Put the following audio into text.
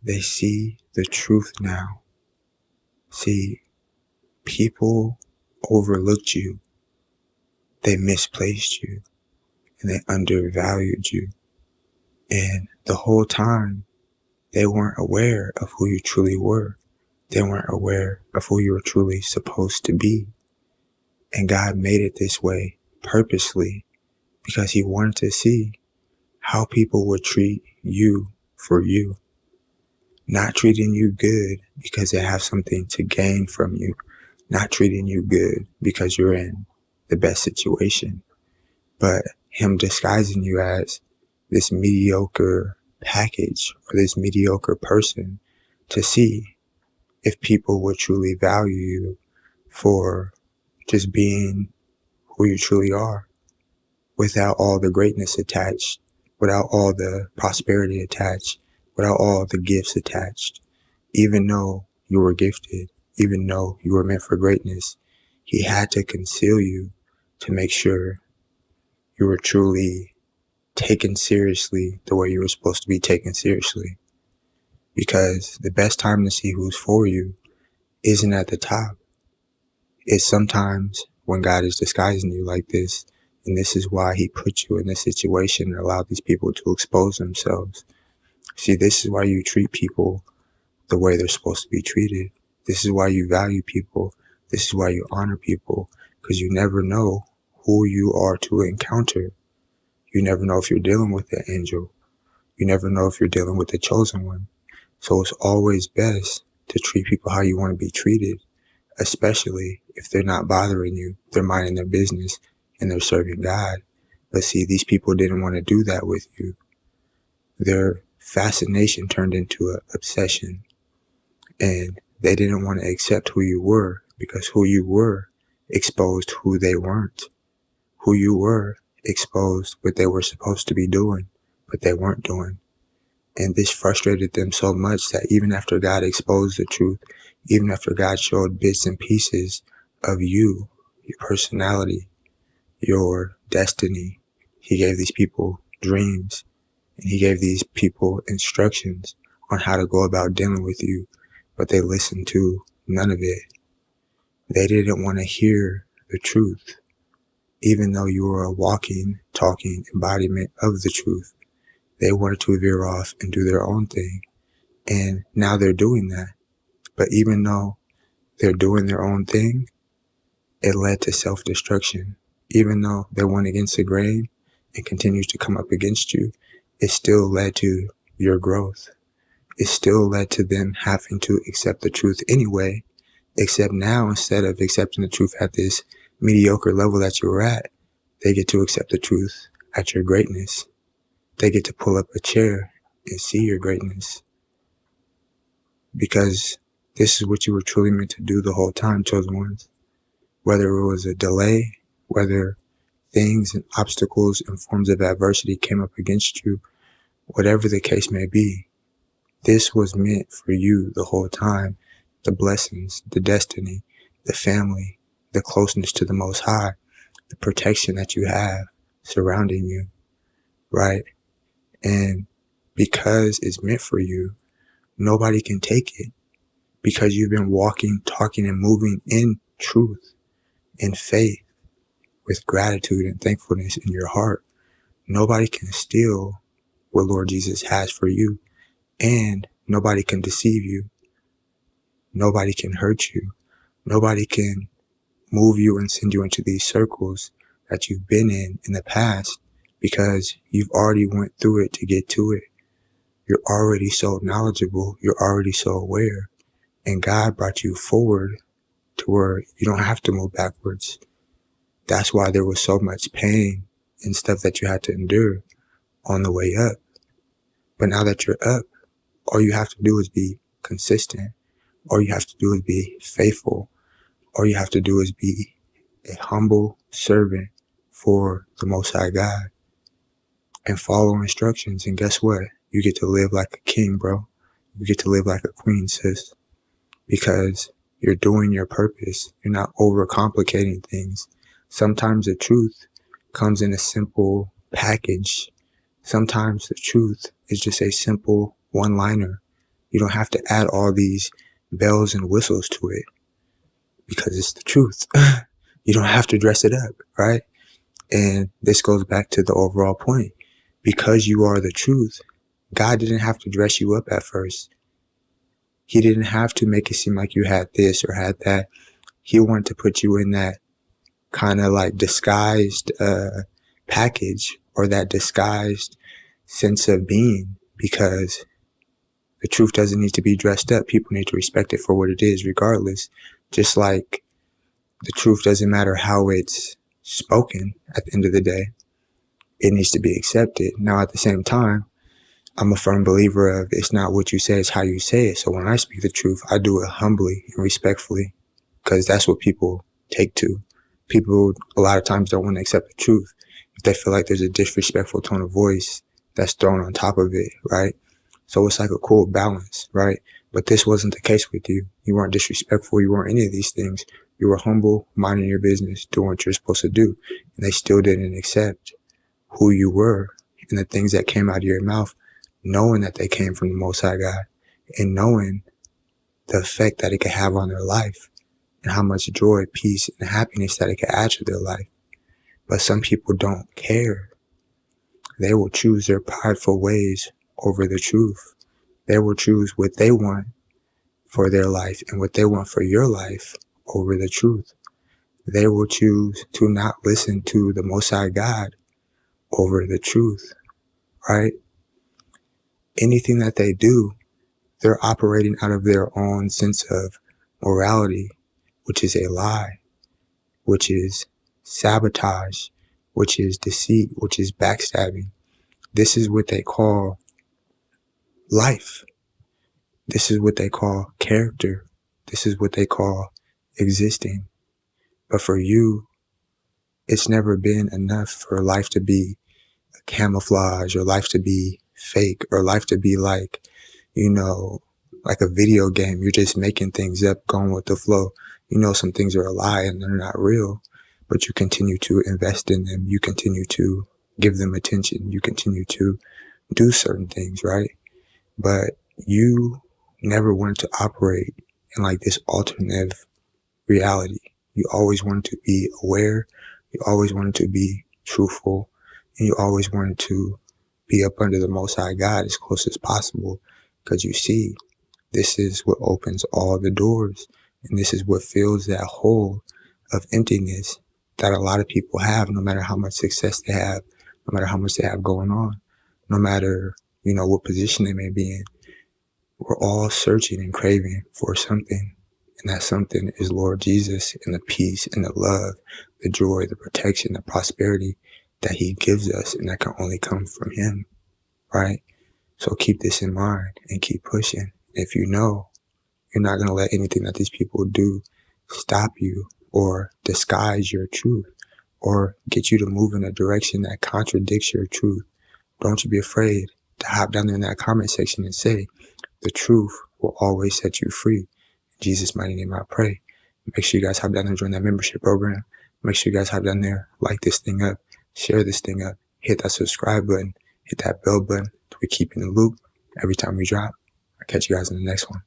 They see the truth now. See, people overlooked you. They misplaced you and they undervalued you. And the whole time, they weren't aware of who you truly were. They weren't aware of who you were truly supposed to be. And God made it this way purposely because he wanted to see how people would treat you for you. Not treating you good because they have something to gain from you. Not treating you good because you're in the best situation. But him disguising you as this mediocre package or this mediocre person to see if people would truly value you for just being who you truly are, without all the greatness attached, without all the prosperity attached, without all the gifts attached. Even though you were gifted, even though you were meant for greatness, he had to conceal you to make sure you were truly taken seriously the way you were supposed to be taken seriously. Because the best time to see who's for you isn't at the top. It's sometimes when God is disguising you like this, and this is why he put you in this situation and allowed these people to expose themselves. See, this is why you treat people the way they're supposed to be treated. This is why you value people. This is why you honor people, because you never know who you are to encounter. You never know if you're dealing with an angel. You never know if you're dealing with the chosen one. So it's always best to treat people how you want to be treated, especially if they're not bothering you, they're minding their business, and they're serving God. But see, these people didn't want to do that with you. Their fascination turned into an obsession, and they didn't want to accept who you were because who you were exposed who they weren't. Who you were exposed what they were supposed to be doing, but they weren't doing. And this frustrated them so much that even after God exposed the truth, even after God showed bits and pieces of you, your personality, your destiny, he gave these people dreams, and he gave these people instructions on how to go about dealing with you, but they listened to none of it. They didn't want to hear the truth, even though you were a walking, talking embodiment of the truth. They wanted to veer off and do their own thing. And now they're doing that. But even though they're doing their own thing, it led to self-destruction. Even though they went against the grain and continues to come up against you, it still led to your growth. It still led to them having to accept the truth anyway, except now instead of accepting the truth at this mediocre level that you were at, they get to accept the truth at your greatness. They get to pull up a chair and see your greatness. Because this is what you were truly meant to do the whole time, chosen ones. Whether it was a delay, whether things and obstacles and forms of adversity came up against you, whatever the case may be, this was meant for you the whole time. The blessings, the destiny, the family, the closeness to the Most High, the protection that you have surrounding you, right? And because it's meant for you, nobody can take it. Because you've been walking, talking, and moving in truth, in faith, with gratitude and thankfulness in your heart, nobody can steal what Lord Jesus has for you, and nobody can deceive you. Nobody can hurt you. Nobody can move you and send you into these circles that you've been in the past, because you've already went through it to get to it. You're already so knowledgeable. You're already so aware. And God brought you forward to where you don't have to move backwards. That's why there was so much pain and stuff that you had to endure on the way up. But now that you're up, all you have to do is be consistent. All you have to do is be faithful. All you have to do is be a humble servant for the Most High God and follow instructions. And guess what? You get to live like a king, bro. You get to live like a queen, sis, because you're doing your purpose. You're not overcomplicating things. Sometimes the truth comes in a simple package. Sometimes the truth is just a simple one-liner. You don't have to add all these bells and whistles to it because it's the truth. You don't have to dress it up, right? And this goes back to the overall point. Because you are the truth, God didn't have to dress you up at first. He didn't have to make it seem like you had this or had that. He wanted to put you in that kind of like disguised package, or that disguised sense of being, because the truth doesn't need to be dressed up. People need to respect it for what it is regardless. Just like the truth doesn't matter how it's spoken at the end of the day. It needs to be accepted. Now, at the same time, I'm a firm believer of it's not what you say, it's how you say it. So when I speak the truth, I do it humbly and respectfully, because that's what people take to. People a lot of times don't want to accept the truth if they feel like there's a disrespectful tone of voice that's thrown on top of it, right? So it's like a cool balance, right? But this wasn't the case with you. You weren't disrespectful. You weren't any of these things. You were humble, minding your business, doing what you're supposed to do. And they still didn't accept who you were and the things that came out of your mouth, knowing that they came from the Most High God and knowing the effect that it could have on their life and how much joy, peace, and happiness that it could add to their life. But some people don't care. They will choose their prideful ways over the truth. They will choose what they want for their life and what they want for your life over the truth. They will choose to not listen to the Most High God over the truth, right? Anything that they do, they're operating out of their own sense of morality, which is a lie, which is sabotage, which is deceit, which is backstabbing. This is what they call life. This is what they call character. This is what they call existing. But for you, it's never been enough for life to be a camouflage, or life to be fake, or life to be like, like a video game. You're just making things up, going with the flow. Some things are a lie and they're not real, but you continue to invest in them. You continue to give them attention. You continue to do certain things, right? But you never wanted to operate in like this alternative reality. You always wanted to be aware. You always wanted to be truthful. And you always wanted to be up under the Most High God as close as possible. Because you see, this is what opens all the doors. And this is what fills that hole of emptiness that a lot of people have, no matter how much success they have, no matter how much they have going on, no matter, what position they may be in. We're all searching and craving for something. And that something is Lord Jesus, and the peace and the love, the joy, the protection, the prosperity that he gives us, and that can only come from him, right? So keep this in mind and keep pushing. If you know you're not going to let anything that these people do stop you or disguise your truth or get you to move in a direction that contradicts your truth, don't you be afraid to hop down there in that comment section and say, the truth will always set you free. In Jesus' mighty name I pray. Make sure you guys hop down there and join that membership program. Make sure you guys hop down there, like this thing up, share this thing up, hit that subscribe button, hit that bell button to keep in the loop every time we drop. I'll catch you guys in the next one.